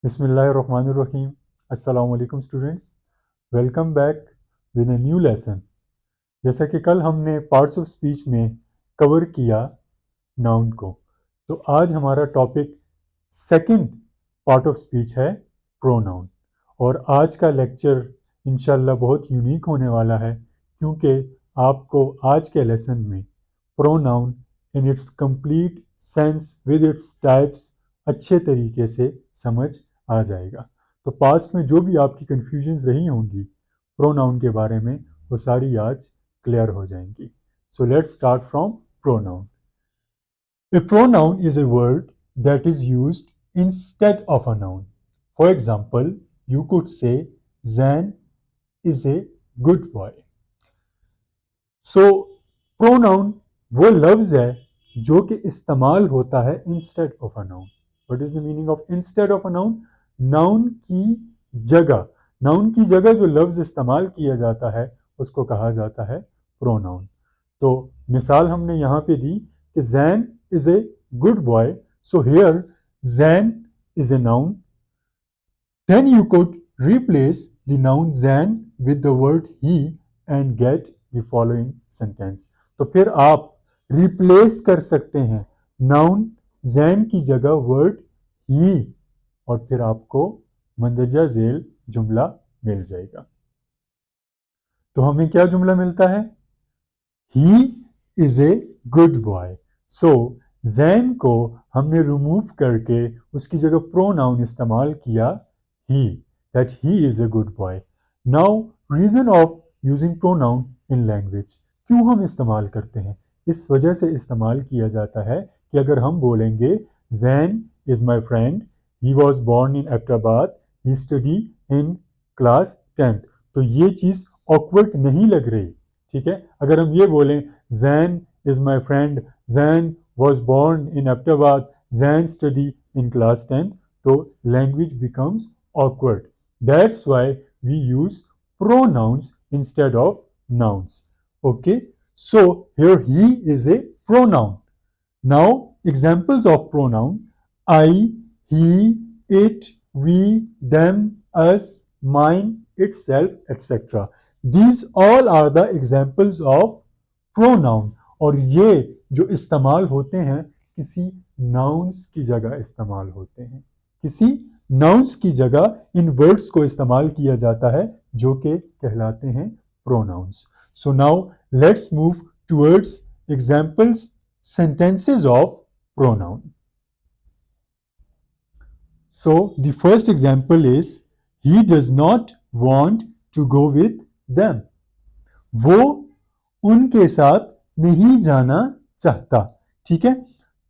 बिस्मिल्लाहिर्रहमानिर्रहीम। अस्सलाम वालेकुम students, welcome back with a new lesson. जैसा कि कल हमने पार्ट्स ऑफ स्पीच में कवर किया नाउन को, तो आज हमारा topic second part of speech है प्रोनाउन। और आज का लेक्चर इंशाल्लाह बहुत यूनिक होने वाला है, क्योंकि आपको आज के लेसन में pronoun in its complete sense with its types अच्छे तरीके से समझ आ जाएगा। तो पास्ट में जो भी आपकी कन्फ्यूजन्स रही होंगी प्रोनाउन के बारे में, वो सारी आज क्लियर हो जाएंगी। So let's start from pronoun. A pronoun is a word that is used instead of a noun. For example, you could say Zan is a good boy. So pronoun वो लफ्ज है जो कि इस्तेमाल होता है instead of a noun. What is the meaning of instead of a noun? Noun की जगह, नाउन की जगह जो लफ्ज इस्तेमाल किया जाता है उसको कहा जाता है प्रोनाउन। तो मिसाल हमने यहाँ पे दी कि Jain is a good boy, so here Jain is a noun. Then you could replace the noun than with the word he and get the following sentence. तो फिर आप रिप्लेस कर सकते हैं नाउन जैन की जगह वर्ड ही, और फिर आपको मंदरजा झेल जुमला मिल जाएगा। तो हमें क्या जुमला मिलता है? He is a good boy. So Jain को हमने रिमूव करके उसकी जगह प्रोनाउन इस्तेमाल किया he, that he is a good boy. Now, reason of using pronoun in language. क्यों हम इस्तेमाल करते हैं? इस वजह से इस्तेमाल किया जाता है कि अगर हम बोलेंगे Zain is my friend, he was born in Ahmedabad, he study in class 10th, तो ये चीज़ awkward नहीं लग रही, ठीक है? अगर हम ये बोलें Zain is my friend, Zain was born in Ahmedabad, Zain study in class 10th, तो language becomes awkward. That's why we use pronouns instead of nouns. Okay, so here he is a pronoun. Now examples of pronoun: I, he, it, we, them, us, mine, itself, etc. These all are the examples of pronoun, और ये जो इस्तेमाल होते हैं किसी nouns की जगह इस्तेमाल होते हैं, किसी नाउन्स की जगह इन वर्ड्स को इस्तेमाल किया जाता है जो कि कहलाते हैं pronouns. So now let's move towards examples sentences of pronoun. So the first example is he does not want to go with them. वो उनके साथ नहीं जाना चाहता, ठीक है?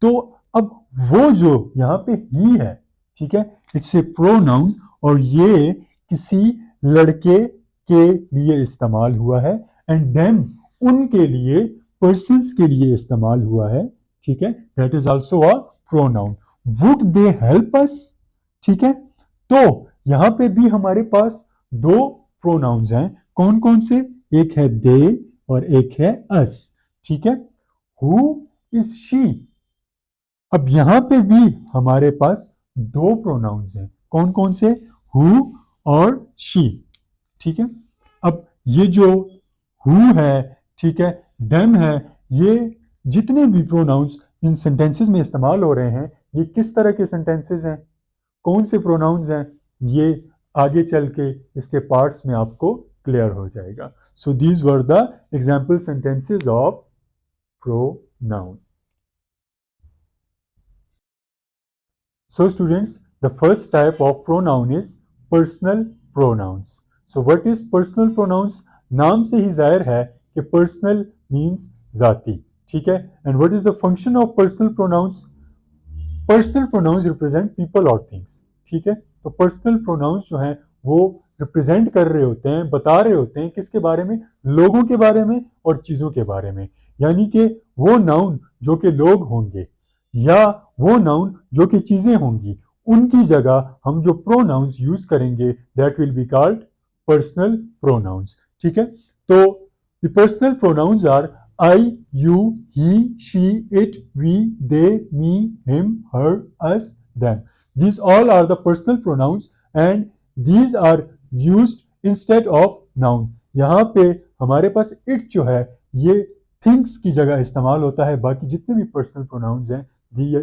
तो अब वो जो यहाँ पे ही है, ठीक है, इट्स ए प्रोनाउन, और ये किसी लड़के के लिए इस्तेमाल हुआ है, एंड देम उनके लिए, पर्सन्स के लिए इस्तेमाल हुआ है, ठीक है? That is also a pronoun. Would they help us, ठीक है? तो यहां पे भी हमारे पास दो प्रोनाउंस हैं। कौन कौन से? एक है दे और एक है अस, ठीक है? Who is she. अब यहां पे भी हमारे पास दो प्रोनाउंस हैं। कौन कौन से? हु और शी, ठीक है? अब ये जो हु है, ठीक है, देम है, ये जितने भी प्रोनाउंस इन सेंटेंसेस में इस्तेमाल हो रहे हैं, ये किस तरह के सेंटेंसेस हैं, कौन से प्रोनाउंस हैं, ये आगे चल के इसके पार्ट्स में आपको क्लियर हो जाएगा। So these were the example sentences of pronoun. So students, the first type of pronoun is personal pronouns. So what is personal pronouns? नाम से ही जाहिर है कि personal means जाती, ठीक है? And what is the function of personal pronouns? Personal pronouns represent people or things, ठीक है? तो personal pronouns जो हैं वो रिप्रेजेंट कर रहे होते हैं, बता रहे होते हैं किसके बारे में? लोगों के बारे में और चीजों के बारे में। यानी कि वो नाउन जो कि लोग होंगे या वो नाउन जो कि चीजें होंगी, उनकी जगह हम जो प्रोनाउंस यूज करेंगे that will be called personal pronouns, ठीक है? तो the personal pronouns are I, you, he, she, it, we, they, me, him, her, us, them. These all are the personal pronouns and these are used instead of noun. यहाँ पे हमारे पास it जो है ये things की जगह इस्तेमाल होता है. बाकी जितने भी personal pronouns हैं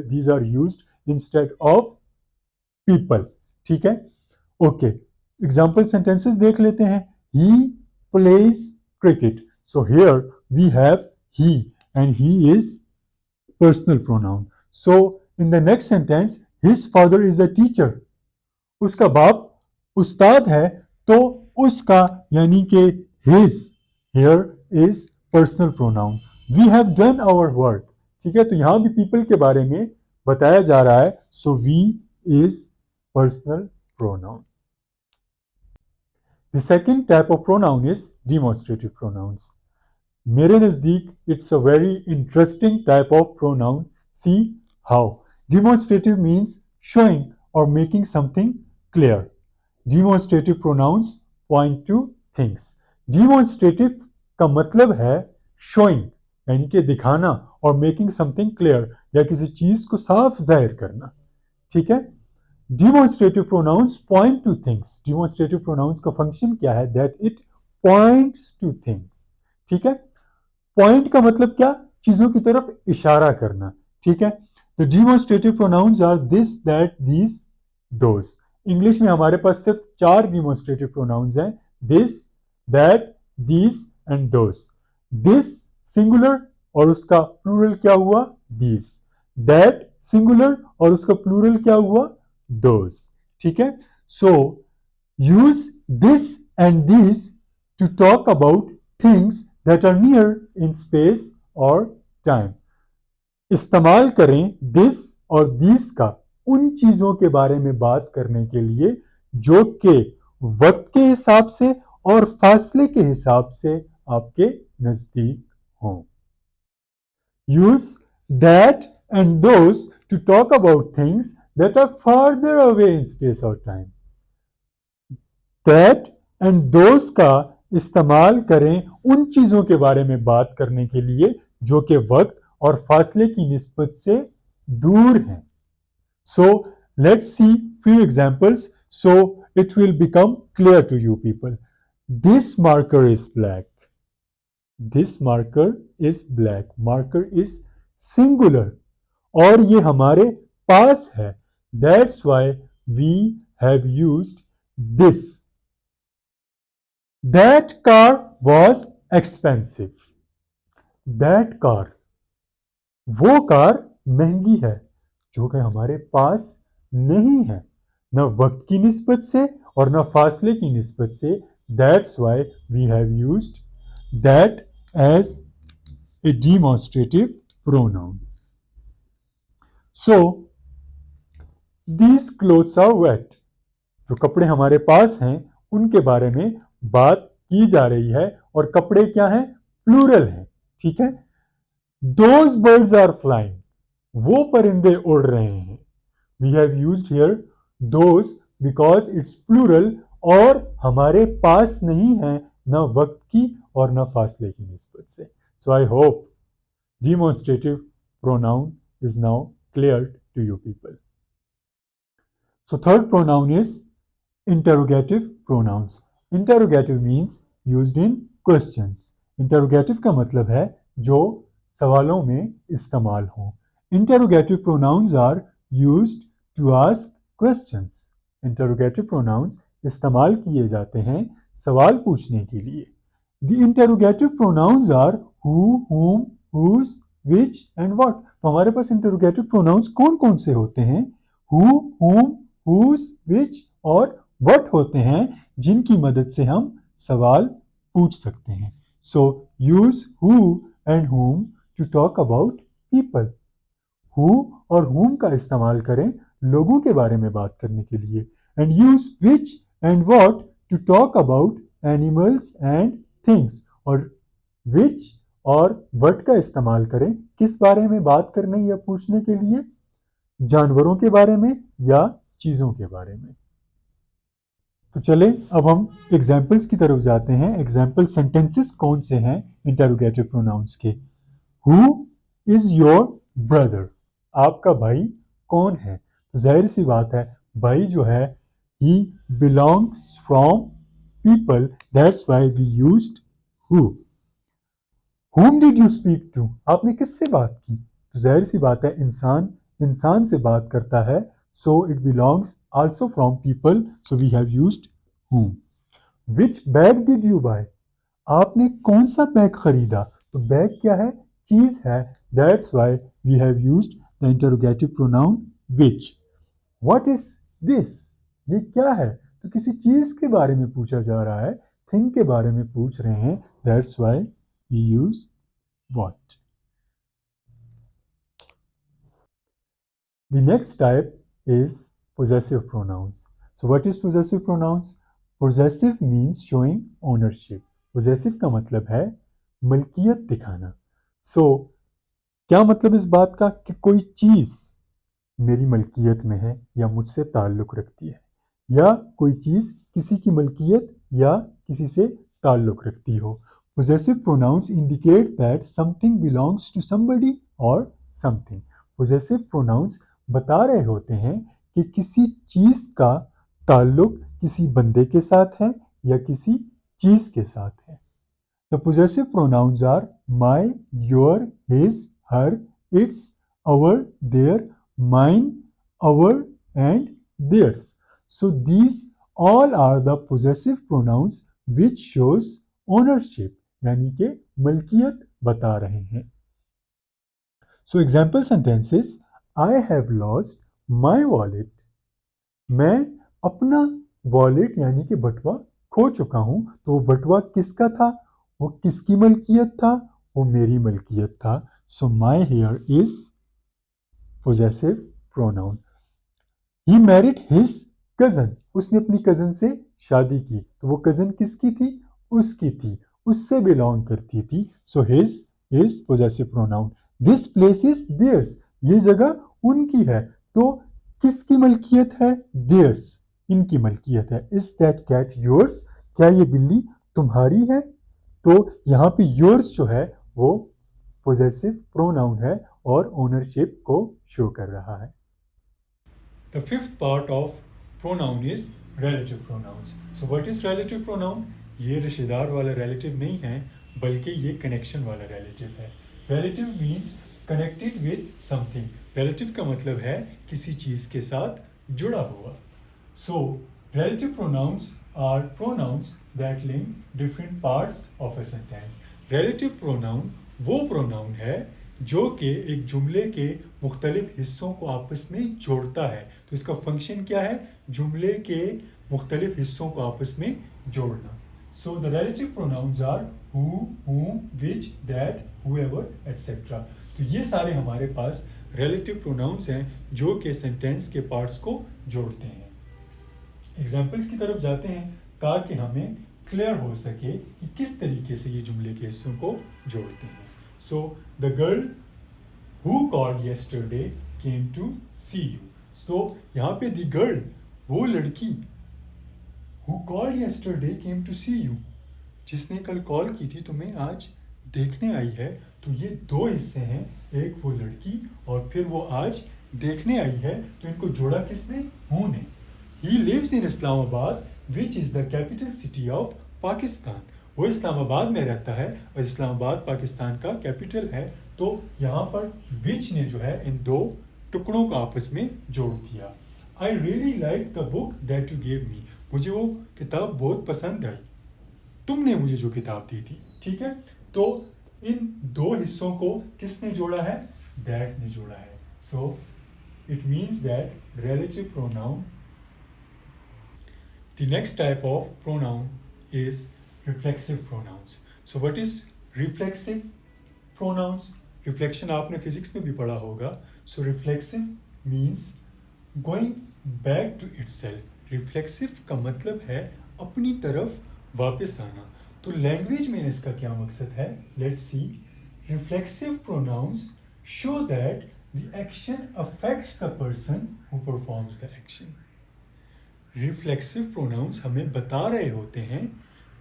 these are used instead of people. ठीक है? Okay. Example sentences देख लेते हैं. He plays cricket. So here we have he and he is personal pronoun. So in the next sentence, his father is a teacher. उसका बाप उस्ताद है तो उसका यानी कि his here is personal pronoun. We have done our work. ठीक है, तो यहां भी people के बारे में बताया जा रहा है. So we is personal pronoun. The second type of pronoun is demonstrative pronouns. मेरे नज़दीक it's a very interesting type of pronoun. See how. Demonstrative means showing or making something clear. Demonstrative pronouns point to things. Demonstrative का मतलब है showing यानी कि दिखाना और making something clear या किसी चीज को साफ जाहिर करना. ठीक है. Demonstrative pronouns point to things. Demonstrative pronouns का function क्या है? That it points to things. ठीक है. पॉइंट का मतलब क्या? चीजों की तरफ इशारा करना. ठीक है. तो demonstrative pronouns are this, that, these, those. English में हमारे पास सिर्फ 4 डिमॉन्स्ट्रेटिव प्रोनाउंस हैं. This, that, these and those. This singular और उसका प्लूरल क्या हुआ? दिस. दैट सिंगुलर और उसका प्लूरल क्या हुआ? दोज. ठीक है. So use this and this to talk about things that are near in space or time. इस्तेमाल करें this और these का उन चीजों के बारे में बात करने के लिए जो कि वक्त के हिसाब से और फासले के हिसाब से आपके नजदीक हों. Use that and those to talk about things that are farther away in space or time. That and those का इस्तेमाल करें उन चीजों के बारे में बात करने के लिए जो कि वक्त और फासले की निस्बत से दूर हैं. So let's see few examples so it will become clear to you people. This marker is black. This marker is black. Marker is singular और ये हमारे पास है. That's why we have used this. That car was expensive. That car, वो car महंगी है जो कि हमारे पास नहीं है, न वक्त की निस्बत से और न फासले की निस्बत से. That's why we have used that as a demonstrative pronoun. So these clothes are wet. जो कपड़े हमारे पास हैं उनके बारे में बात की जा रही है और कपड़े क्या हैं? प्लूरल हैं. ठीक है. Those birds are flying. वो परिंदे उड़ रहे हैं. We have used here those because it's plural और हमारे पास नहीं है न वक्त की और न फासले की निस्बत से. So I hope demonstrative pronoun is now clear to you people. So third pronoun is interrogative pronouns. Interrogative means used in questions. Interrogative का मतलब है जो सवालों में इस्तेमाल हो. Interrogative pronouns are used to ask questions. Interrogative pronouns इस्तेमाल किए जाते हैं सवाल पूछने के लिए. The interrogative pronouns are who, whom, whose, which and what. तो हमारे पास interrogative pronouns कौन कौन से होते हैं? Who, whom, whose, which और what होते हैं जिनकी मदद से हम सवाल पूछ सकते हैं. So use who and whom to talk about people. Who और whom का इस्तेमाल करें लोगों के बारे में बात करने के लिए. And use which and what to talk about animals and things. और which और what का इस्तेमाल करें किस बारे में बात करने या पूछने के लिए? जानवरों के बारे में या चीजों के बारे में. तो चले अब हम एग्जाम्पल्स की तरफ जाते हैं. एग्जाम्पल सेंटेंसेस कौन से हैं इंटरोगेटिव प्रोनाउंस के? Who is your brother? आपका भाई कौन है? तो जाहिर सी बात है भाई जो है ही belongs from people, that's why we used who. whom did you speak to? आपने किससे बात की? तो जाहिर सी बात है इंसान इंसान से बात करता है, so it belongs also from people, so we have used whom. Which bag did you buy? आपने कौन सा बैग खरीदा? तो बैग क्या है? चीज है, that's why we have used the interrogative pronoun which. What is this? ये क्या है? तो किसी चीज के बारे में पूछा जा रहा है, थिंग के बारे में पूछ रहे हैं, that's why we use what. The next type is possessive pronouns. So what is possessive pronouns? Possessive means showing ownership. Possessive का मतलब है मल्कियत दिखाना. So क्या मतलब इस बात का कि कोई चीज मेरी मल्कियत में है या मुझसे ताल्लुक रखती है, या कोई चीज किसी की मल्कियत या किसी से ताल्लुक रखती हो. Possessive pronouns indicate that something belongs to somebody or something. Possessive pronouns बता रहे होते हैं कि किसी चीज का ताल्लुक किसी बंदे के साथ है या किसी चीज के साथ है. The possessive pronouns are my, your, his, her, its, our, their, mine, our, and theirs. So these all are the possessive pronouns which shows ownership, यानी कि मल्कियत बता रहे हैं. So example sentences: I have lost my wallet. मैं अपना wallet यानी कि बटुआ खो चुका हूं. तो वो बटुआ किसका था? वो किसकी मलकियत था? वो मेरी मलकियत था. So my here is possessive pronoun. He married his cousin. उसने अपनी कजन से शादी की. तो वो कजन किसकी थी? उसकी थी, उससे बिलोंग करती थी. So his is possessive pronoun. This place is theirs. ये जगह उनकी है. तो किसकी मलकियत है? देयर्स, इनकी मलकियत है. Is that cat yours? क्या ये बिल्ली तुम्हारी है? तो यहाँ पे योर्स जो है वो पोजेसिव प्रोनाउन है और ओनरशिप को शो कर रहा है. The fifth part of pronoun is relative pronouns. So what is relative pronoun? ये रिश्तेदार वाला relative नहीं है, बल्कि ये connection वाला relative है. Relative means connected with something. Relative का मतलब है किसी चीज़ के साथ जुड़ा हुआ. So relative pronouns are pronouns that link different parts of a sentence. Relative pronoun वो pronoun है जो कि एक जुमले के मुख्तलिफ हिस्सों को आपस में जोड़ता है. तो इसका फंक्शन क्या है? जुमले के मुख्तलिफ हिस्सों को आपस में जोड़ना. So the relative pronouns are who, whom, which, that, whoever, etc. तो ये सारे हमारे पास रिलेटिव प्रोनाउंस हैं जो कि सेंटेंस के पार्ट्स को जोड़ते हैं. एग्जाम्पल्स की तरफ जाते हैं ताकि हमें क्लियर हो सके कि किस तरीके से ये जुमले के हिस्सों को जोड़ते हैं. So the girl who called yesterday came to see you. So यहाँ पे the girl, वो लड़की who called yesterday came to see you, जिसने कल कॉल की थी तुम्हें आज देखने आई है. तो ये दो हिस्से हैं, एक वो लड़की और फिर वो आज देखने आई है. तो इनको जोड़ा किसने? हु ने. He lives in Islamabad, which is the capital city of Pakistan. वो इस्लामाबाद में रहता है और इस्लामाबाद पाकिस्तान का कैपिटल है. तो यहाँ पर विच ने जो है इन दो टुकड़ों को आपस में जोड़ दिया. I really like the book that you gave me. मुझे वो किताब बहुत पसंद आई, तुमने मुझे जो किताब दी थी. ठीक है, तो इन दो हिस्सों को किसने जोड़ा है? दैट ने जोड़ा है. So it means that relative pronoun. The next type of pronoun is reflexive pronouns. So what is reflexive pronouns? Reflection आपने फिजिक्स में भी पढ़ा होगा. So reflexive means going back to itself. Reflexive का मतलब है अपनी तरफ वापस आना. तो लैंग्वेज में इसका क्या मकसद है? Let's see. Reflexive pronouns show that the action affects the person who performs the action. Reflexive pronouns हमें बता रहे होते हैं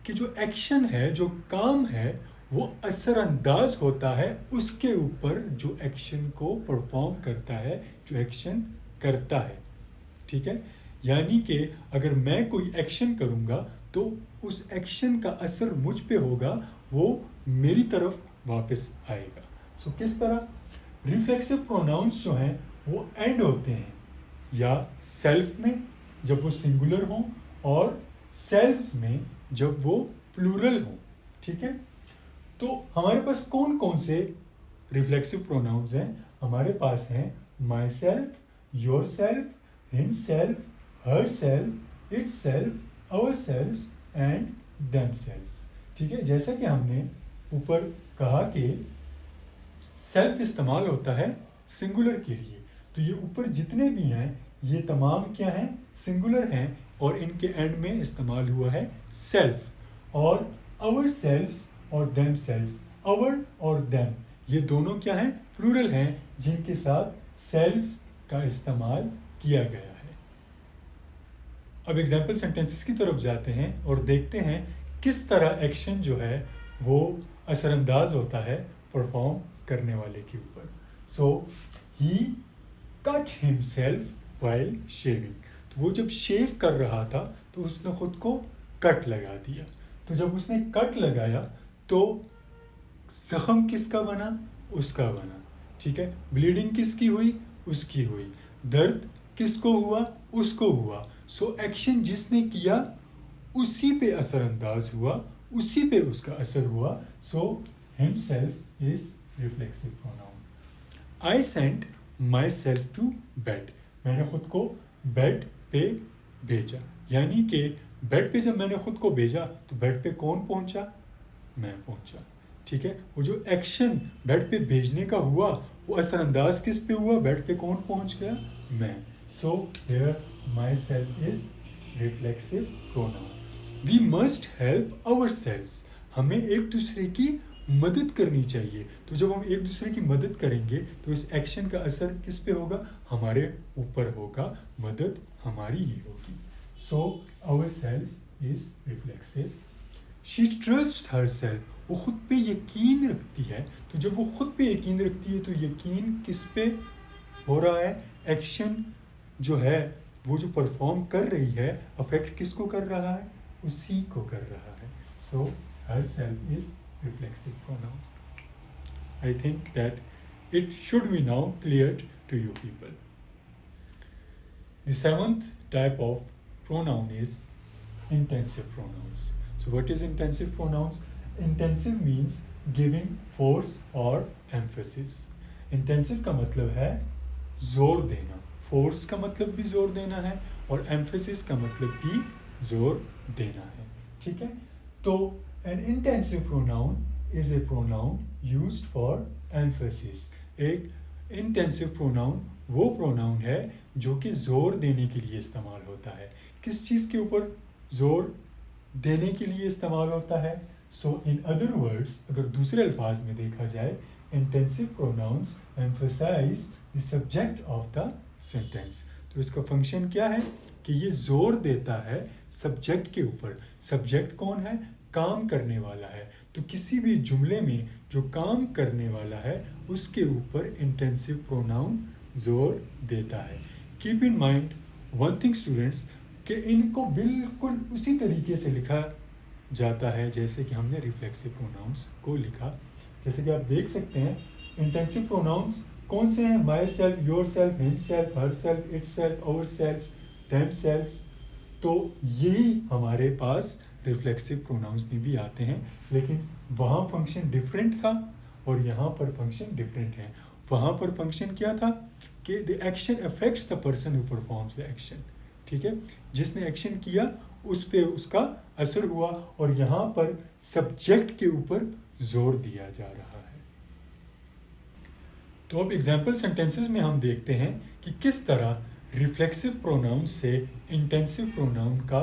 कि जो एक्शन है, जो काम है, वो असरअंदाज होता है उसके ऊपर जो एक्शन को परफॉर्म करता है, जो एक्शन करता है, ठीक है। यानी कि अगर मैं कोई एक्शन करूँगा तो उस एक्शन का असर मुझ पे होगा, वो मेरी तरफ वापस आएगा। सो किस तरह रिफ्लेक्सिव प्रोनाउंस जो हैं वो एंड होते हैं या सेल्फ में जब वो सिंगुलर हों और सेल्फ्स में जब वो प्लूरल हों, ठीक है। तो हमारे पास कौन कौन से रिफ्लेक्सिव प्रोनाउंस हैं? हमारे पास हैं myself, yourself, himself, herself, itself, ourself and themself, ठीक है। जैसा कि हमने ऊपर कहा कि सेल्फ इस्तेमाल होता है सिंगुलर के लिए, तो ये ऊपर जितने भी हैं ये तमाम क्या हैं? सिंगुलर हैं और इनके एंड में इस्तेमाल हुआ है सेल्फ। और आवर सेल्फ्स और देम सेल्फ्स, आवर और देम ये दोनों क्या हैं? प्लूरल हैं जिनके साथ सेल्फ्स का इस्तेमाल किया गया है। अब एग्जाम्पल सेंटेंसेस की तरफ जाते हैं और देखते हैं किस तरह एक्शन जो है वो असरअंदाज होता है परफॉर्म करने वाले के ऊपर। सो ही कट हिमसेल्फ व्हाइल शेविंग, तो वो जब शेव कर रहा था तो उसने खुद को कट लगा दिया। तो जब उसने कट लगाया तो जख्म किसका बना? उसका बना, ठीक है। ब्लीडिंग किसकी हुई? उसकी हुई। दर्द किसको हुआ? उसको हुआ। सो एक्शन जिसने किया उसी पे असरअंदाज हुआ, उसी पे उसका असर हुआ। So himself is reflexive pronoun. I sent myself to bed, मैंने खुद को बेड पे भेजा, यानी कि बेड पे जब मैंने खुद को भेजा तो बेड पे कौन पहुंचा? मैं पहुंचा, ठीक है। वो जो एक्शन बेड पे भेजने का हुआ वो असरअंदाज किस पे हुआ? बेड पे कौन पहुंच गया? मैं। So here myself is reflexive pronoun. We must help आवर सेल्व्स, हमें एक दूसरे की मदद करनी चाहिए। तो जब हम एक दूसरे की मदद करेंगे तो इस एक्शन का असर किस पे होगा? हमारे ऊपर होगा, मदद हमारी ही होगी। So ourselves is reflexive. She trusts herself, वो खुद पे यकीन रखती है। तो जब वो खुद पे यकीन रखती है तो यकीन किस पे हो रहा है? एक्शन जो है वो जो परफॉर्म कर रही है अफेक्ट किसको कर रहा है? उसी को कर रहा है। So herself is reflexive pronoun. I think that it should be now cleared to you people. The seventh type of pronoun is intensive pronouns. So what is intensive pronouns? Intensive means giving force or emphasis. Intensive का मतलब है जोर देना, force का मतलब भी जोर देना है और emphasis का मतलब भी जोर देना है, ठीक है। तो an intensive pronoun is a pronoun used for emphasis. एक intensive pronoun वो pronoun है जो कि जोर देने के लिए इस्तेमाल होता है। किस चीज़ के ऊपर जोर देने के लिए इस्तेमाल होता है? So in other words, अगर दूसरे अल्फाज में देखा जाए, intensive pronouns emphasize the subject of the sentence. तो इसका फंक्शन क्या है कि ये जोर देता है सब्जेक्ट के ऊपर। सब्जेक्ट कौन है? काम करने वाला है। तो किसी भी जुमले में जो काम करने वाला है उसके ऊपर इंटेंसिव प्रोनाउन जोर देता है। Keep in mind one thing students, कि इनको बिल्कुल उसी तरीके से लिखा जाता है जैसे कि हमने रिफ्लेक्सिव प्रोनाउंस को लिखा। जैसे कि आप देख सकते हैं इंटेंसिव प्रोनाउंस कौन से हैं? Myself, yourself, himself, herself, itself, ourself, themself. तो यही हमारे पास रिफ्लेक्सिव प्रोनाउंस में भी आते हैं, लेकिन वहाँ फंक्शन डिफरेंट था और यहाँ पर फंक्शन डिफरेंट है। वहाँ पर फंक्शन क्या था कि the action affects the person who performs the action, ठीक है। जिसने एक्शन किया उस पे उसका असर हुआ और यहाँ पर सब्जेक्ट के ऊपर जोर दिया जा रहा है। तो अब एग्जाम्पल सेंटेंसेस में हम देखते हैं कि किस तरह रिफ्लेक्सिव प्रोनाउन से इंटेंसिव प्रोनाउन का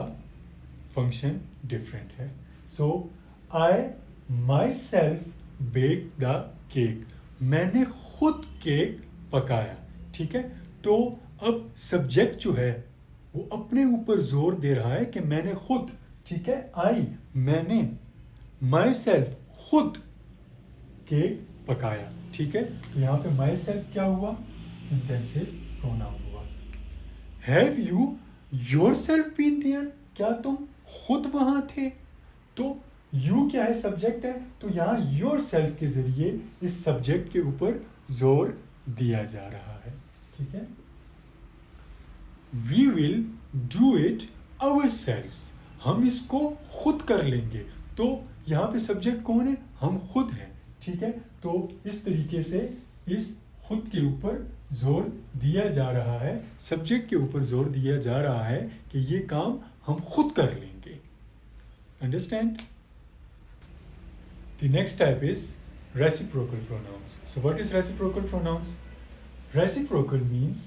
फंक्शन डिफरेंट है। So I myself bake the cake, मैंने खुद केक पकाया, ठीक है। तो अब सब्जेक्ट जो है वो अपने ऊपर जोर दे रहा है कि मैंने खुद, ठीक है। आई मैंने, माई सेल्फ खुद केक पकाया, ठीक है। तो यहाँ पे माई सेल्फ क्या हुआ? इंटेंसिव प्रोनाउन हुआ। Have you yourself been there, क्या तुम खुद वहां थे? तो यू क्या है, सब्जेक्ट है, तो यहाँ योरसेल्फ के जरिए इस सब्जेक्ट के ऊपर जोर दिया जा रहा है, ठीक है। We will do it ourselves, हम इसको खुद कर लेंगे। तो यहाँ पे सब्जेक्ट कौन है, हम खुद हैं, ठीक है। तो इस तरीके से इस खुद के ऊपर जोर दिया जा रहा है, सब्जेक्ट के ऊपर जोर दिया जा रहा है कि ये काम हम खुद कर लेंगे। Understand? The next type is reciprocal pronouns. So what is reciprocal pronouns? Reciprocal means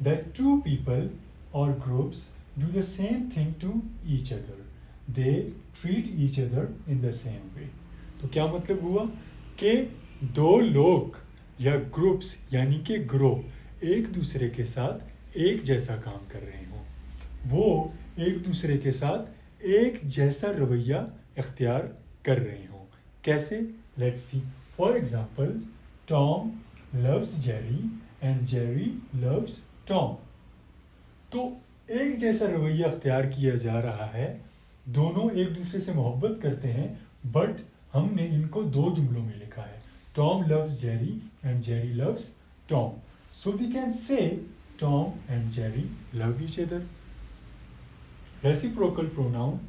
that two people or groups do the same thing to each other. They treat each other in the same way. तो क्या मतलब हुआ कि दो लोग या groups यानी कि ग्रुप एक दूसरे के साथ एक जैसा काम कर रहे हों, वो एक दूसरे के साथ एक जैसा रवैया इख्तियार कर रहे हों। कैसे? Let's see. For example, Tom loves Jerry and Jerry loves Tom. तो एक जैसा रवैया अख्तियार किया जा रहा है, दोनों एक दूसरे से मोहब्बत करते हैं, बट हमने इनको दो जुमलों में लिखा है, Tom loves Jerry and Jerry loves Tom. So we can say Tom and Jerry love each other. Reciprocal pronoun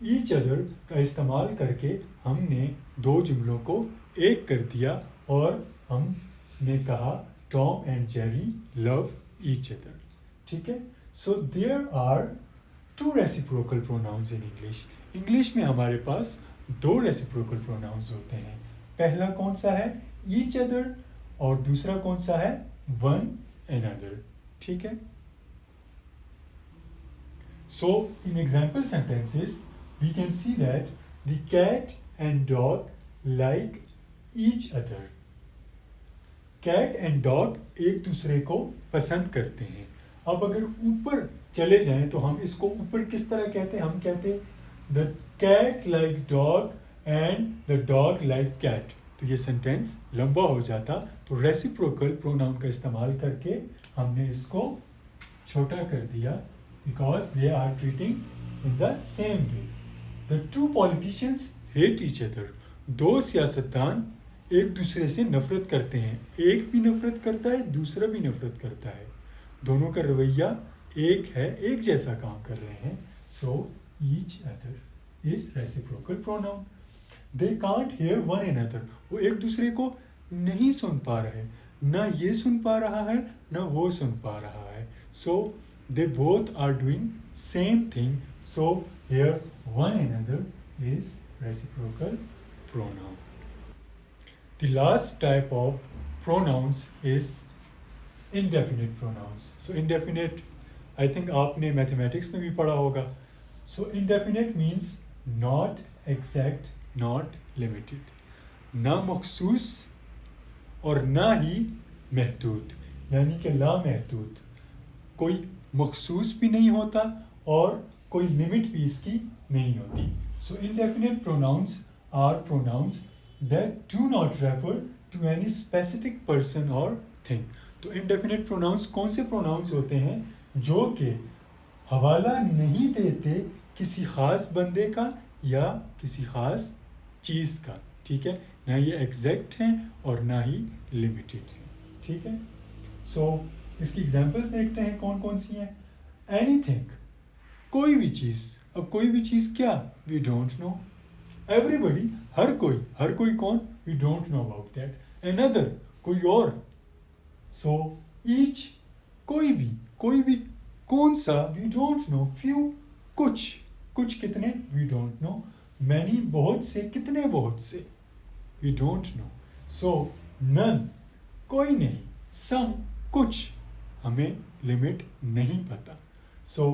each other का इस्तेमाल करके हमने दो जुमलों को एक कर दिया और हमने कहा Tom and Jerry love each other, ठीक है। So there are two reciprocal pronouns in English. English में हमारे पास दो रेसिप्रोकल प्रोनाउंस होते हैं। पहला कौन सा है, ईच अदर, और दूसरा कौन सा है, वन अनदर, ठीक है। So in example sentences we can see that the cat and dog like each other. Cat and dog एक दूसरे को पसंद करते हैं। अब अगर ऊपर चले जाएं तो हम इसको ऊपर किस तरह कहते हैं, हम कहते हैं the cat like dog and the dog like cat. तो ये सेंटेंस लंबा हो जाता, तो रेसिप्रोकल प्रोनाउन का इस्तेमाल करके हमने इसको छोटा कर दिया, because they are treating in the same way. The two politicians hate each other. दो सियासतदान एक दूसरे से नफरत करते हैं, एक भी नफरत करता है, दूसरा भी नफरत करता है, दोनों का रवैया एक है, एक जैसा काम कर रहे हैं। So each other is reciprocal pronoun. They can't hear one another. वो एक दूसरे को नहीं सुन पा रहे, ना ये सुन पा रहा है ना वो सुन पा रहा है। So they both are doing same thing, so here one another is reciprocal pronoun. The last type of pronouns is indefinite pronouns. So indefinite, I think आपने मैथमेटिक्स में भी पढ़ा होगा। So indefinite means not exact, not limited, ना मखसूस और ना ही महदूद, यानी कि लामहदूद। कोई मखसूस भी नहीं होता और कोई लिमिट भी इसकी नहीं होती। So indefinite pronouns are pronouns that do not refer to any specific person or thing. तो इनडेफिनेट प्रोनाउंस कौन से प्रोनाउंस होते हैं जो कि हवाला नहीं देते किसी ख़ास बंदे का या किसी ख़ास चीज़ का, ठीक है। ना ये एग्जैक्ट हैं और ना ही लिमिटेड हैं, ठीक है। सो इसकी एग्जांपल्स देखते हैं कौन कौन सी हैं। एनीथिंग, कोई भी चीज़। अब कोई भी चीज़ क्या, वी डोंट नो। एवरीबडी, हर कोई कौन, we don't know about that. Another, कोई और। सो ईच, कोई भी कौन सा, वी डोंट नो। फ्यू, कुछ कितने, वी डोंट नो। मैनी, बहुत से, कितने बहुत से, we don't know. So none, कोई नहीं। सम, कुछ, हमें लिमिट नहीं पता। So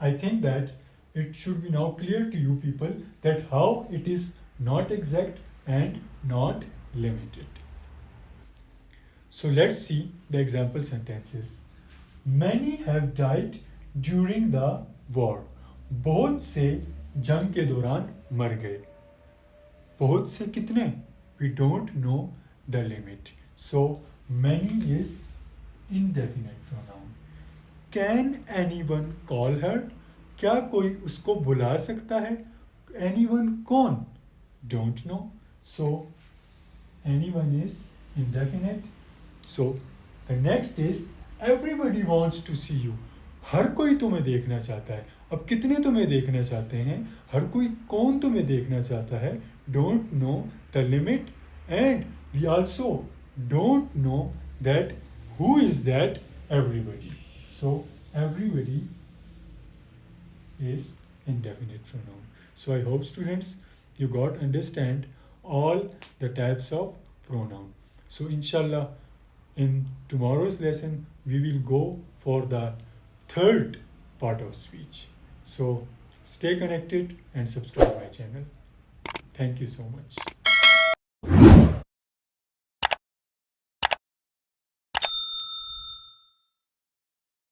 I think that it should be now clear to you people that how it is not exact and not limited. So let's see the example sentences. Many have died during the war. बहुत से जंग के दौरान मर गए। बहुत से कितने, we don't know the limit. So many is indefinite pronoun. Can anyone call her, क्या कोई उसको बुला सकता है? एनीवन कौन? Don't know. So anyone is indefinite. So the next is everybody wants to see you. हर कोई तुम्हें देखना चाहता है. अब कितने तुम्हें देखना चाहते हैं? हर कोई कौन तुम्हें देखना चाहता है? Don't know the limit, and we also don't know that who is that everybody. So everybody is indefinite pronoun. So I hope students you got understand all the types of pronoun. So inshallah in tomorrow's lesson we will go for the third part of speech. So stay connected and subscribe my channel. Thank you so much.